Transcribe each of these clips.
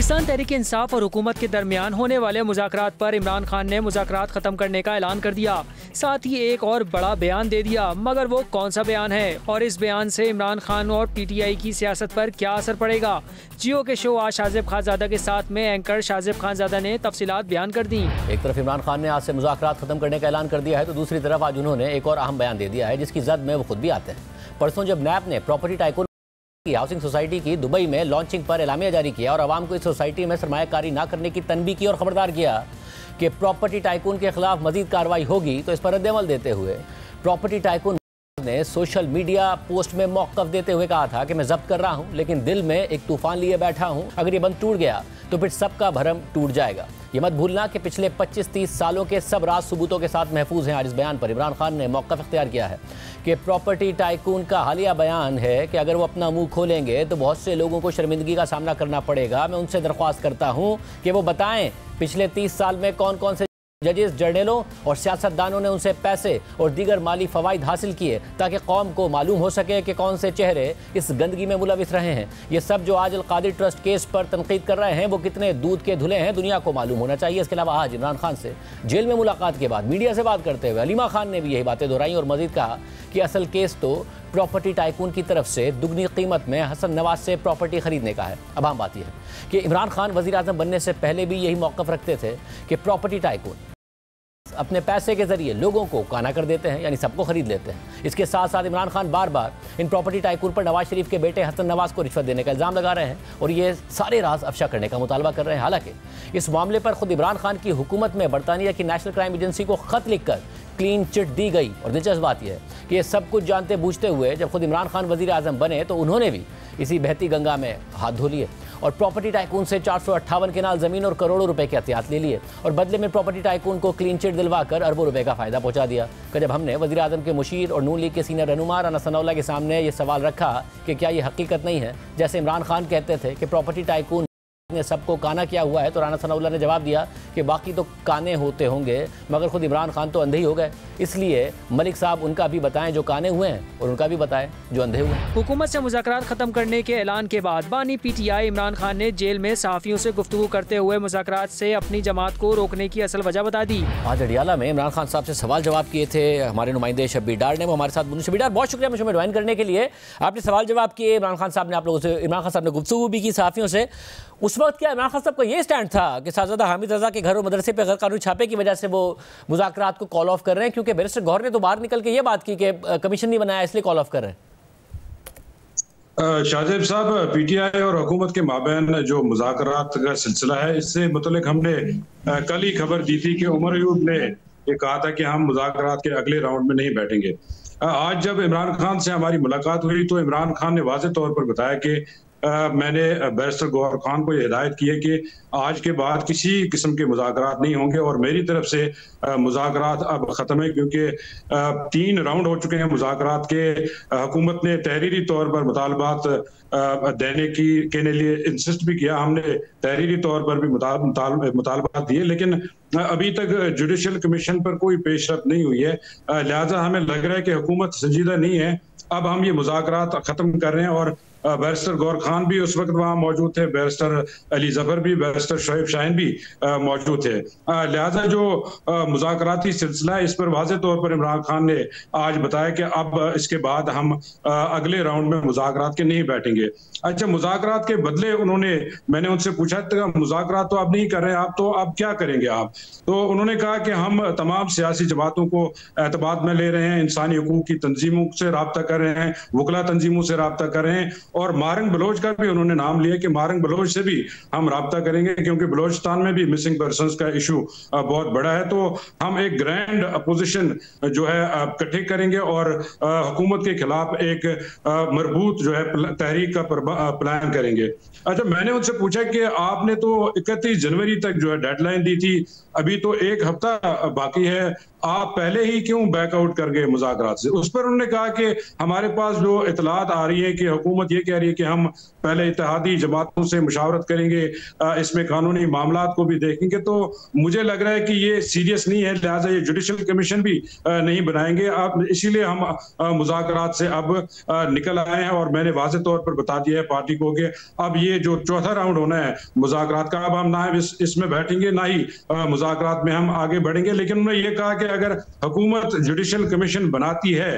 पाकिस्तान तहरीक इंसाफ और हुकूमत के दरमियान होने वाले मुज़ाकरात पर इमरान खान ने मुज़ाकरात खत्म करने का ऐलान कर दिया। साथ ही एक और बड़ा बयान दे दिया, मगर वो कौन सा बयान है और इस बयान से इमरान खान और PTI की सियासत पर क्या असर पड़ेगा। जियो के शो आज शाजिब खानजादा के साथ में एंकर शाजिब खानजादा ने तफसीलात बयान कर दी। एक तरफ इमरान खान ने आज से मुज़ाकरात खत्म करने का ऐलान कर दिया है, तो दूसरी तरफ आज उन्होंने एक और अहम बयान दे दिया है, जिसकी जद में वो खुद भी आते हैं। परसों जब नैब ने प्रॉपर्टी टाइकून हाउसिंग सोसाइटी की दुबई में लॉन्चिंग पर एलामिया जारी किया और आवाम को इस सोसाइटी में सरमायाकारी ना करने की तनबीह की और खबरदार किया कि प्रॉपर्टी टाइकून के खिलाफ मजीद कार्रवाई होगी, तो इस पर रद्द-ए-अमल देते हुए प्रॉपर्टी टाइकून ने सोशल मीडिया पोस्ट में मौक़िफ़ देते हुए कहा था कि मैं जब्त कर रहा हूं, लेकिन दिल में एक तूफान लिए बैठा हूं। अगर ये बंद टूट गया तो फिर सबका भरम टूट जाएगा। ये मत भूलना कि पिछले 25-30 सालों के सब राज सबूतों के साथ महफूज हैं। आज इस बयान पर इमरान खान ने मौक़िफ़ इख्तियार किया है कि प्रॉपर्टी टाइकून का हालिया बयान है कि अगर वो अपना मुंह खोलेंगे तो बहुत से लोगों को शर्मिंदगी का सामना करना पड़ेगा। मैं उनसे दरख्वास्त करता हूं कि वो बताएं पिछले 30 साल में कौन कौन से जजेस, जर्नलों और सियासतदानों ने उनसे पैसे और दीगर माली फ़वाइद हासिल किए, ताकि कौम को मालूम हो सके कि कौन से चेहरे इस गंदगी में मुलविस रहे हैं। ये सब जो आज अल-कादिर ट्रस्ट केस पर तनकीद कर रहे हैं, वो कितने दूध के धुले हैं, दुनिया को मालूम होना चाहिए। इसके अलावा आज इमरान खान से जेल में मुलाकात के बाद मीडिया से बात करते हुए हलीमा खान ने भी यही बातें दोहराई और मजीद कहा कि असल केस तो प्रॉपर्टी टाइकून की तरफ से दुगनी कीमत में हसन नवाज से प्रॉपर्टी खरीदने का है। अब हम बात यह है कि इमरान खान वज़ीर आज़म बनने से पहले भी यही मौक़िफ़ रखते थे कि प्रॉपर्टी टाइकून अपने पैसे के जरिए लोगों को काना कर देते हैं, यानी सबको खरीद लेते हैं। इसके साथ साथ इमरान खान बार बार इन प्रॉपर्टी टाइकून पर नवाज शरीफ के बेटे हसन नवाज को रिश्वत देने का इल्ज़ाम लगा रहे हैं और ये सारे राज अफशा करने का मुतालबा कर रहे हैं। हालांकि इस मामले पर खुद इमरान खान की हुकूमत में बरतानिया की नेशनल क्राइम एजेंसी को ख़त लिखकर क्लीन चिट दी गई। और दिलचस्प बात यह है कि ये सब कुछ जानते बूझते हुए जब खुद इमरान खान वज़ीर आज़म बने तो उन्होंने भी इसी बहती गंगा में हाथ धो लिए और प्रॉपर्टी टाइकून से 458 केनाल ज़मीन और करोड़ों रुपए के एहतियात ले लिए और बदले में प्रॉपर्टी टाइकून को क्लीन चिट दिलवाकर अरबों रुपए का फ़ायदा पहुंचा दिया। कि जब हमने वज़ीर आज़म के मुशीर और नून लीग के सीनियर रहनुमा राना सनाउल्लाह के सामने ये सवाल रखा कि क्या ये हकीकत नहीं है जैसे इमरान खान कहते थे कि प्रॉपर्टी टाइकून ने सबको काना किया हुआ है, तो राना सनाउल्लाह ने जवाब दिया कि बाकी तो काने होते होंगे मगर खुद इमरान खान तो अंधे ही हो गए, इसलिए मलिक साहब उनका भी बताएं जो काने हुए हैं और उनका भी बताएं जो अंधे हुए हैं। हुकूमत से मुज़ाकरात खत्म करने के ऐलान के बाद बानी PTI इमरान खान ने जेल में सहाफ़ियों से गुफ्तगू करते हुए मुज़ाकरात से अपनी जमात को रोकने की असल वजह बता दी। आज अडियाला में इमरान खान साहब से सवाल जवाब किए थे हमारे नुमाइंदे शब्बीर डार ने। वो हमारे साथ शब्बीर डार, बहुत शुक्रिया मुझे ज्वाइन करने के लिए। आपने सवाल जवाब किए, इमरान खान साहब ने आप लोगों से, इमरान खान साहब ने गुफ्तगू भी की सहाफ़ियों से। उस वक्त क्या इमरान खान साहब का ये स्टैंड था कि साहबजादा हामिद रजा के घर और मदरसे पे गैर कानूनी छापे की वजह से वो मुज़ाकरात को कॉल ऑफ कर रहे हैं, क्योंकि बैरिस्टर गौहर ने तो बाहर निकल के ये बात की कि कमीशन नहीं बनाया इसलिए कॉल ऑफ कर रहे हैं। शाहजेब साहब, PTI और हुकूमत के माबैन जो मुज़ाकरात का सिलसिला है, इससे मुतल्लिक हमने कल ही खबर दी थी कि उमर अयूब ने ये कहा था कि हम मुज़ाकरात के अगले राउंड में नहीं बैठेंगे। आज जब इमरान खान से हमारी मुलाकात हुई तो इमरान खान ने वाज़ेह तौर पर बताया कि मैंने बैरिस्टर गौहर खान को ये हिदायत की है कि आज के बाद किसी किस्म के मुज़ाकरात नहीं होंगे और मेरी तरफ से मुज़ाकरात अब ख़त्म है, क्योंकि 3 राउंड हो चुके हैं मुज़ाकरात के। हुकूमत ने तहरीरी तौर पर मुतालबात देने के लिए इंसिस्ट भी किया, हमने तहरीरी तौर पर भी मुतालबात दिए, लेकिन अभी तक जुडिशल कमीशन पर कोई पेशरफ नहीं हुई है। लिहाजा हमें लग रहा है कि हुकूमत संजीदा नहीं है। अब हम ये मुज़ाकरात ख़त्म कर रहे हैं और बैरिस्टर गौहर खान भी उस वक्त वहाँ मौजूद थे, बैरिस्टर अली जफर भी, बैरिस्टर शोएब शाहीन भी मौजूद थे। लिहाजा जो मुज़ाकराती सिलसिला है, इस पर वाज़ेह तौर पर इमरान खान ने आज बताया कि अब इसके बाद हम अगले राउंड में मुज़ाकरात के नहीं बैठेंगे। अच्छा, मुज़ाकरात के बदले मैंने उनसे पूछा था मुज़ाकरात तो आप नहीं कर रहे, आप तो अब क्या करेंगे आप? तो उन्होंने कहा कि हम तमाम सियासी जमातों को एतबार में ले रहे हैं, इंसानी हकूक़ की तंजीमों से रब्ता कर रहे हैं, वकला तंजीमों से रब्ता कर रहे हैं और मारंग बलोच का भी उन्होंने नाम लिया कि मारंग बलोच से भी हम रब्ता करेंगे, क्योंकि बलोचिस्तान में भी मिसिंग पर्सनस का इशू बहुत बड़ा है। तो हम एक ग्रैंड अपोजिशन जो है इकट्ठे करेंगे और हुकूमत के खिलाफ एक मरबूत जो है तहरीक का प्लान करेंगे। अच्छा, मैंने उनसे पूछा कि आपने तो 31 जनवरी तक जो है डेडलाइन दी थी, अभी तो 1 हफ्ता बाकी है आप पहले ही क्यों बैकआउट कर गए मुज़ाकरात से। उस पर उन्होंने कहा कि हमारे पास जो इतलात आ रही है कि हुकूमत ये कह रही है कि हम पहले इत्तेहादी जमातों से मुशावरत करेंगे, इसमें कानूनी मामलात को भी देखेंगे, तो मुझे लग रहा है कि ये सीरियस नहीं है, लिहाजा ये जुडिशल कमीशन भी नहीं बनाएंगे। अब इसीलिए हम मुज़ाकरात से अब निकल आए हैं और मैंने वाज़ेह तौर पर बता दिया है पार्टी को कि अब ये जो चौथा राउंड होना है मुज़ाकरात का, अब हम ना इसमें बैठेंगे ना ही मुज़ाकरात में हम आगे बढ़ेंगे। लेकिन उन्होंने ये कहा कि अगर हुकूमत जुडिशल कमीशन बनाती है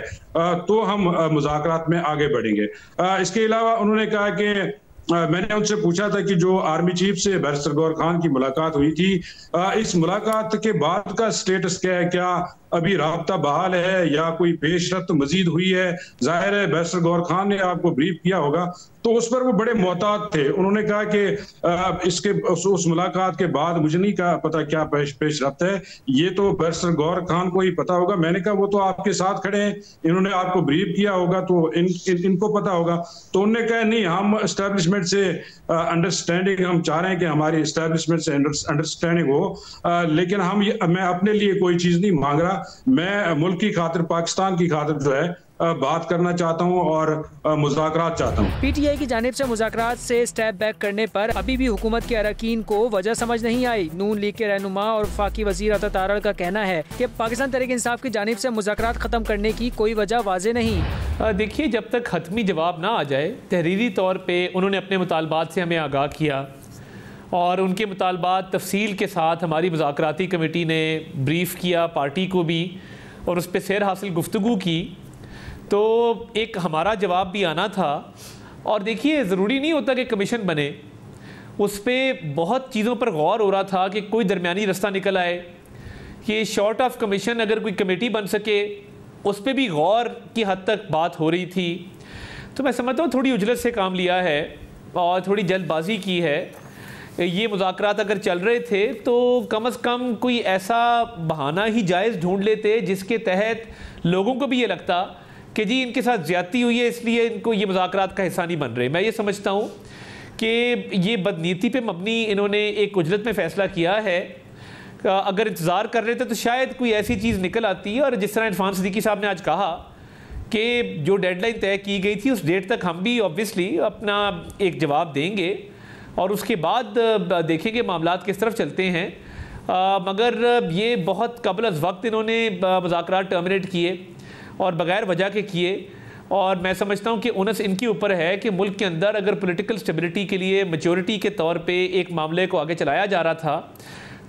तो हम मुज़ाकरात में आगे बढ़ेंगे। इसके अलावा उन्होंने कहा कि मैंने उनसे पूछा था कि जो आर्मी चीफ से बैरिस्टर गौहर खान की मुलाकात हुई थी, इस मुलाकात के बाद का स्टेटस क्या है, क्या अभी राब्ता बहाल है या कोई पेशरफ्त मजीद हुई है। जाहिर है बैरिस्टर गौहर खान ने आपको ब्रीफ किया होगा, तो उस पर वो बड़े मोहतात थे। उन्होंने कहा कि इसके उस मुलाकात के बाद मुझे नहीं पता क्या पेशरफ्त है, ये तो बैरिस्टर गौहर खान को ही पता होगा। मैंने कहा वो तो आपके साथ खड़े हैं, इन्होंने आपको ब्रीफ किया होगा तो इनको पता होगा। तो उन्होंने कहा नहीं, हम एस्टेब्लिशमेंट से अंडरस्टैंडिंग हम चाह रहे हैं कि हमारी एस्टेब्लिशमेंट से अंडरस्टैंडिंग हो, लेकिन मैं अपने लिए कोई चीज नहीं मांग रहा, मैं मुल्क की खातिर, पाकिस्तान की खातिर जो है बात करना चाहता हूं और मुज़ाकरात चाहता हूं। पीटीआई की जानिब से मुज़ाकरात से स्टेप बैक करने पर अभी भी हुकूमत के अरकान को वजह समझ नहीं आई। नून लीग के रहनुमा और वफाकी वज़ीर अता तारड़ का कहना है कि पाकिस्तान तहरीक इंसाफ की जानिब से मुज़ाकरात खत्म करने की कोई वजह वाज़ेह नहीं। देखिए, जब तक हतमी जवाब ना आ जाए, तहरीरी तौर पर उन्होंने अपने मुतालबात से हमें आगाह किया और उनके मुतालबात तफसील के साथ हमारी मुज़ाकराती कमेटी ने ब्रीफ किया पार्टी को भी और उस पर सैर हासिल गुफ्तगू की, तो एक हमारा जवाब भी आना था। और देखिए, ज़रूरी नहीं होता कि कमीशन बने, उस पर बहुत चीज़ों पर गौर हो रहा था कि कोई दरमियानी रास्ता निकल आए कि शॉर्ट ऑफ कमीशन अगर कोई कमेटी बन सके, उस पर भी गौर की हद तक बात हो रही थी। तो मैं समझता हूँ थोड़ी उजलत से काम लिया है और थोड़ी जल्दबाजी की है। ये मुज़ाकरात अगर चल रहे थे तो कम से कम कोई ऐसा बहाना ही जायज़ ढूंढ लेते जिसके तहत लोगों को भी ये लगता कि जी इनके साथ ज़्यादती हुई है, इसलिए इनको ये मुज़ाकरात का हिस्सा नहीं बन रहे। मैं ये समझता हूँ कि ये बदनीति पे मबनी इन्होंने एक उजलत में फ़ैसला किया है। अगर इंतज़ार कर रहे थे तो शायद कोई ऐसी चीज़ निकल आती। और जिस तरह इरफान सिद्दीकी साहब ने आज कहा कि जो डेडलाइन तय की गई थी उस डेट तक हम भी ऑब्वियसली अपना एक जवाब देंगे और उसके बाद देखेंगे मामलात किस तरफ चलते हैं। मगर ये बहुत कबल अज़ वक्त इन्होंने मुज़ाकरात टर्मिनेट किए और बग़ैर वजह के किए। और मैं समझता हूँ कि उनस इनके ऊपर है कि मुल्क के अंदर अगर पॉलिटिकल स्टेबिलिटी के लिए मैच्योरिटी के तौर पे एक मामले को आगे चलाया जा रहा था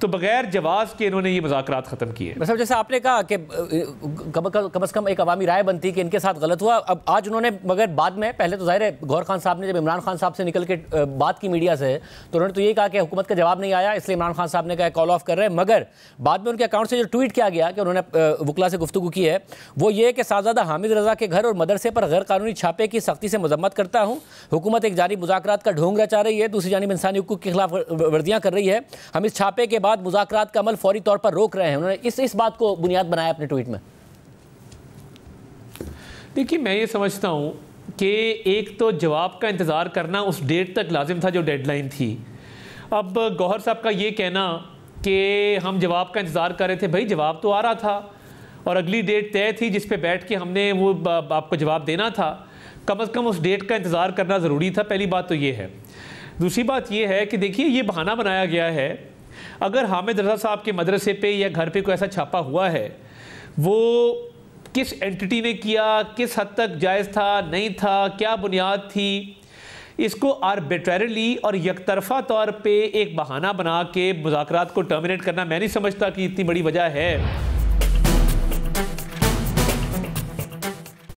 तो बगैर जवाब के इन्होंने ये मुज़ाकरात ख़त्म किए। मतलब जैसे आपने कहा कि कम से कम एक अवामी राय बनती कि इनके साथ गलत हुआ। अब आज उन्होंने, मगर बाद में, पहले तो जाहिर है गौहर खान साहब ने जब इमरान खान साहब से निकल के बात की मीडिया से, तो उन्होंने तो ये कहा कि हुकूमत का जवाब नहीं आया, इसलिए इमरान खान साहब ने कहा कॉल ऑफ कर रहे हैं। मगर बाद में उनके अकाउंट से जो ट्वीट किया गया कि उन्होंने वकला से गुफ्तगू की है, वो ये कि साहबजादा हामिद रजा के घर और मदरसे पर गैर कानूनी छापे की सख्ती से मजम्मत करता हूँ। हुकूमत एक जानिब मुज़ाकरात का ढोंग रचा रही है, दूसरी जानिब इंसानी हुकूक के खिलाफ वर्जियाँ कर रही है। हम इस छापे के बाद मुज़ाकरात का अमल फौरी तौर पर रोक रहे हैं। उन्होंने इस बात को बुनियाद बनाया अपने ट्वीट में। देखिए, मैं ये समझता हूँ कि एक तो जवाब का इंतज़ार करना उस डेट तक लाजिम था जो डेडलाइन थी। अब गौहर साहब का ये कहना कि हम जवाब का इंतज़ार कर रहे थे, भाई जवाब तो आ रहा था और अगली डेट तय थी जिस पे बैठ के हमने वो आपको जवाब देना था। कम से कम उस डेट का इंतज़ार करना ज़रूरी था। पहली बात तो ये है। दूसरी बात ये है कि देखिए, ये बहाना बनाया गया है। अगर हामिद रजा साहब के मदरसे पे या घर पे कोई ऐसा छापा हुआ है, वो किस एंटिटी ने किया, किस हद तक जायज़ था, नहीं था, क्या बुनियाद थी, इसको आर्बिट्रेरली और यकतरफा तौर पे एक बहाना बना के मुज़ाकरात को टर्मिनेट करना मैं नहीं समझता कि इतनी बड़ी वजह है